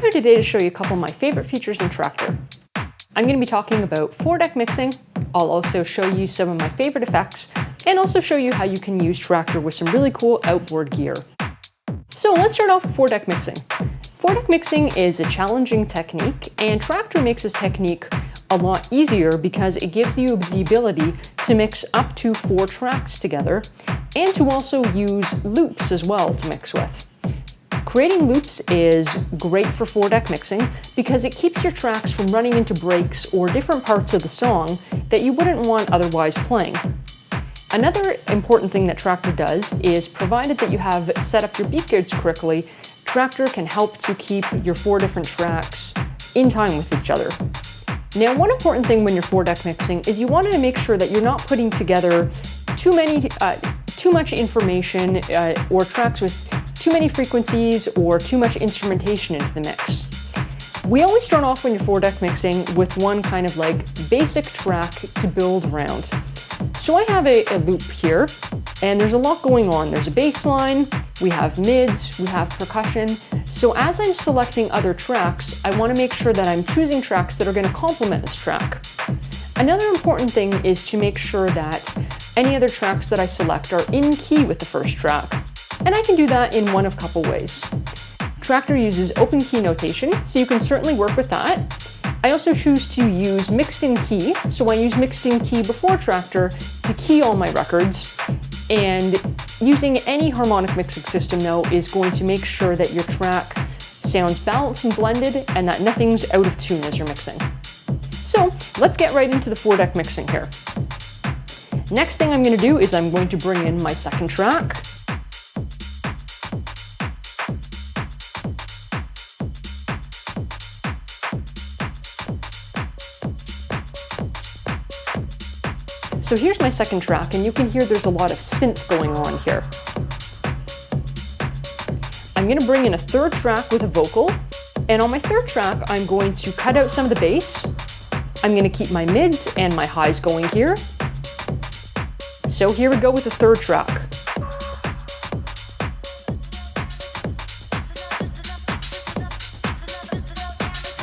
here today to show you a couple of my favorite features in Traktor. I'm going to be talking about 4-deck mixing. I'll also show you some of my favorite effects and also show you how you can use Traktor with some really cool outboard gear. So let's start off with 4-deck mixing. 4-deck mixing is a challenging technique, and Traktor makes this technique a lot easier because it gives you the ability to mix up to 4 tracks together and to also use loops as well to mix with. Creating loops is great for 4-deck mixing because it keeps your tracks from running into breaks or different parts of the song that you wouldn't want otherwise playing. Another important thing that Traktor does is, provided that you have set up your beat grids correctly, Traktor can help to keep your 4 different tracks in time with each other. Now, one important thing when you're 4-deck mixing is you want to make sure that you're not putting together too much information or tracks with too many frequencies or too much instrumentation into the mix. We always start off when you're 4-deck mixing with one kind of like basic track to build around. So I have a loop here, and there's a lot going on. There's a bass line, we have mids, we have percussion. So as I'm selecting other tracks, I want to make sure that I'm choosing tracks that are going to complement this track. Another important thing is to make sure that any other tracks that I select are in key with the first track. And I can do that in one of a couple ways. Traktor uses open key notation, so you can certainly work with that. I also choose to use mixed in key, so I use mixed in key before Traktor to key all my records. And using any harmonic mixing system, though, is going to make sure that your track sounds balanced and blended and that nothing's out of tune as you're mixing. So let's get right into the 4-deck mixing here. Next thing I'm going to do is I'm going to bring in my second track. So here's my second track, and you can hear there's a lot of synth going on here. I'm going to bring in a third track with a vocal, and on my third track, I'm going to cut out some of the bass. I'm going to keep my mids and my highs going here. So here we go with the third track.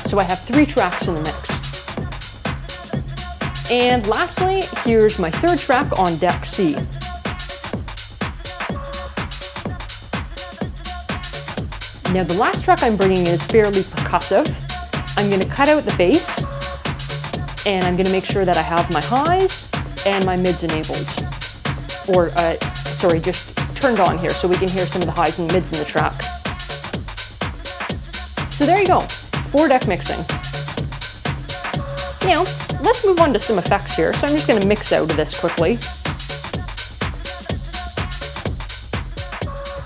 So I have 3 tracks in the mix. And lastly, here's my third track on deck C. Now the last track I'm bringing in is fairly percussive. I'm going to cut out the bass, and I'm going to make sure that I have my highs and my mids enabled. Or, just turned on here so we can hear some of the highs and mids in the track. So there you go, 4-deck mixing. Now, let's move on to some effects here. So I'm just going to mix out of this quickly.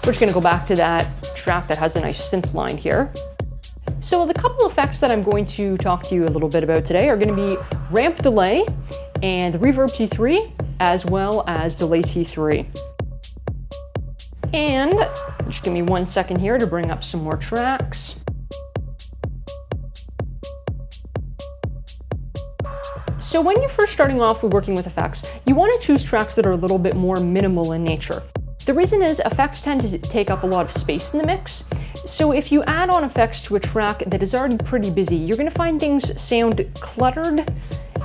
We're just going to go back to that track that has a nice synth line here. So the couple effects that I'm going to talk to you a little bit about today are going to be ramp delay and reverb T3, as well as delay T3. And just give me 1 second here to bring up some more tracks. So when you're first starting off with working with effects, you want to choose tracks that are a little bit more minimal in nature. The reason is effects tend to take up a lot of space in the mix. So if you add on effects to a track that is already pretty busy, you're going to find things sound cluttered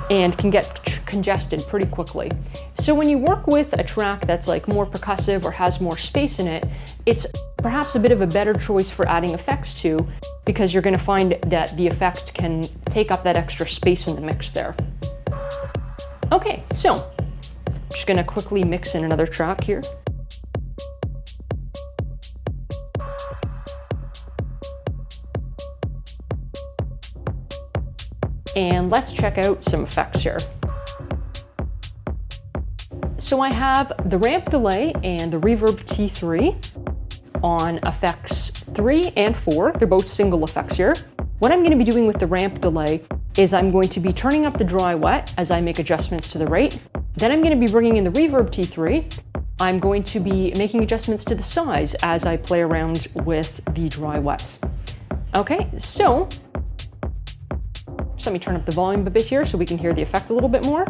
and can get congested pretty quickly. So when you work with a track that's like more percussive or has more space in it, it's perhaps a bit of a better choice for adding effects to, because you're going to find that the effect can take up that extra space in the mix there. Okay, so I'm just going to quickly mix in another track here. And let's check out some effects here. So I have the ramp delay and the reverb T3 on effects 3 and 4. They're both single effects here. What I'm going to be doing with the ramp delay is I'm going to be turning up the dry wet as I make adjustments to the rate. Then I'm going to be bringing in the reverb T3. I'm going to be making adjustments to the size as I play around with the dry wet. Okay, so just let me turn up the volume a bit here so we can hear the effect a little bit more.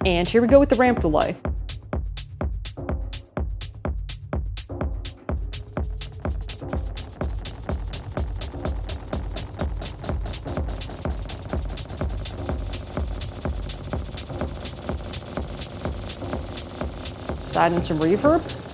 And here we go with the ramp delay. Let's add in some reverb.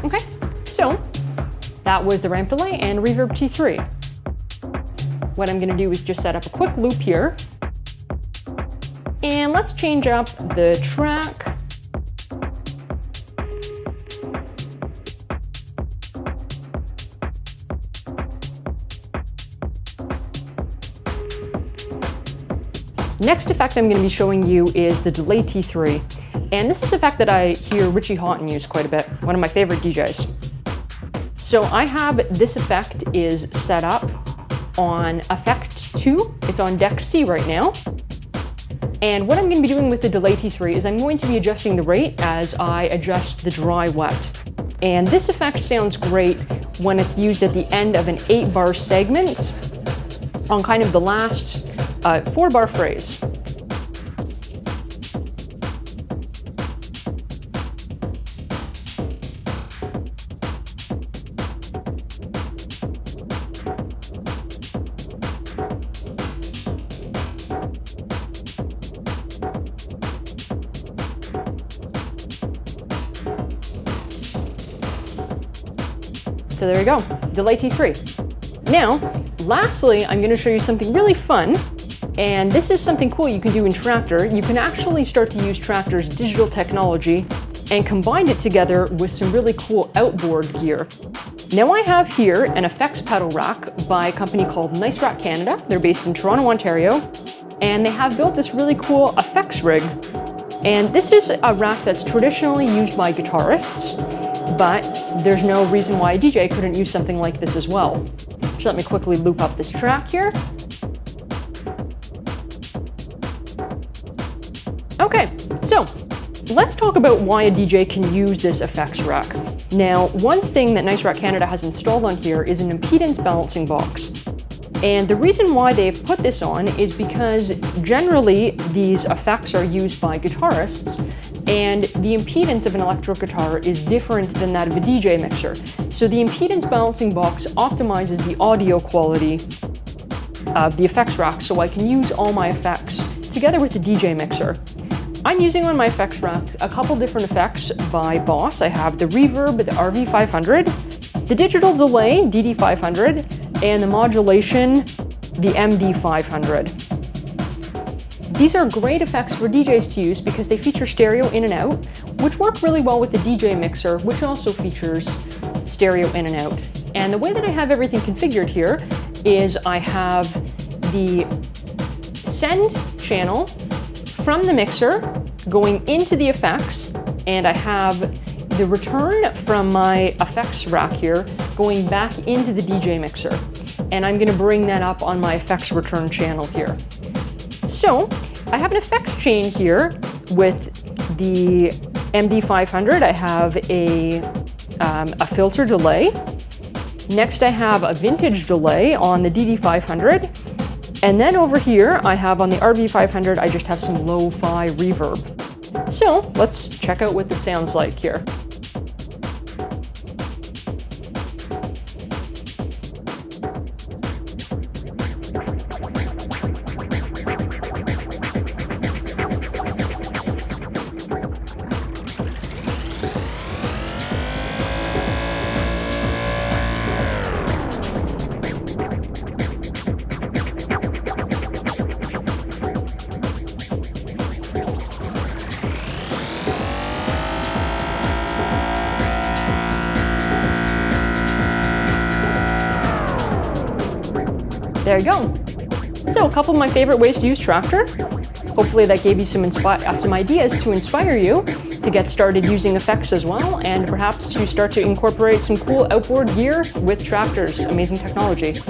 Okay, so that was the ramp delay and reverb T3. What I'm gonna do is just set up a quick loop here. And let's change up the track. Next effect I'm gonna be showing you is the delay T3. And this is an effect that I hear Richie Houghton use quite a bit, one of my favorite DJs. So I have this effect is set up on effect 2. It's on deck C right now. And what I'm going to be doing with the delay T3 is I'm going to be adjusting the rate as I adjust the dry wet. And this effect sounds great when it's used at the end of an 8-bar segment on kind of the last 4-bar phrase. So there we go, delay T3. Now, lastly, I'm going to show you something really fun, and this is something cool you can do in Traktor. You can actually start to use Traktor's digital technology and combine it together with some really cool outboard gear. Now I have here an effects pedal rack by a company called Nice Rack Canada. They're based in Toronto, Ontario, and they have built this really cool effects rig. And this is a rack that's traditionally used by guitarists, but there's no reason why a DJ couldn't use something like this as well. So let me quickly loop up this track here. Okay, so let's talk about why a DJ can use this effects rack. Now, one thing that Nice Rack Canada has installed on here is an impedance balancing box. And the reason why they've put this on is because generally these effects are used by guitarists, and the impedance of an electric guitar is different than that of a DJ mixer. So the impedance balancing box optimizes the audio quality of the effects rack so I can use all my effects together with the DJ mixer. I'm using on my effects rack a couple different effects by Boss. I have the reverb, the RV500, the digital delay, DD500, and the modulation, the MD500. These are great effects for DJs to use because they feature stereo in and out, which work really well with the DJ mixer, which also features stereo in and out. And the way that I have everything configured here is I have the send channel from the mixer going into the effects, and I have the return from my effects rack here going back into the DJ mixer. And I'm going to bring that up on my effects return channel here. So I have an effects chain here with the MD500. I have a filter delay. Next I have a vintage delay on the DD500. And then over here I have on the RV500, I just have some lo-fi reverb. So let's check out what this sounds like here. There you go. So a couple of my favorite ways to use Traktor. Hopefully that gave you some ideas to inspire you to get started using effects as well, and perhaps to start to incorporate some cool outboard gear with Traktor's amazing technology.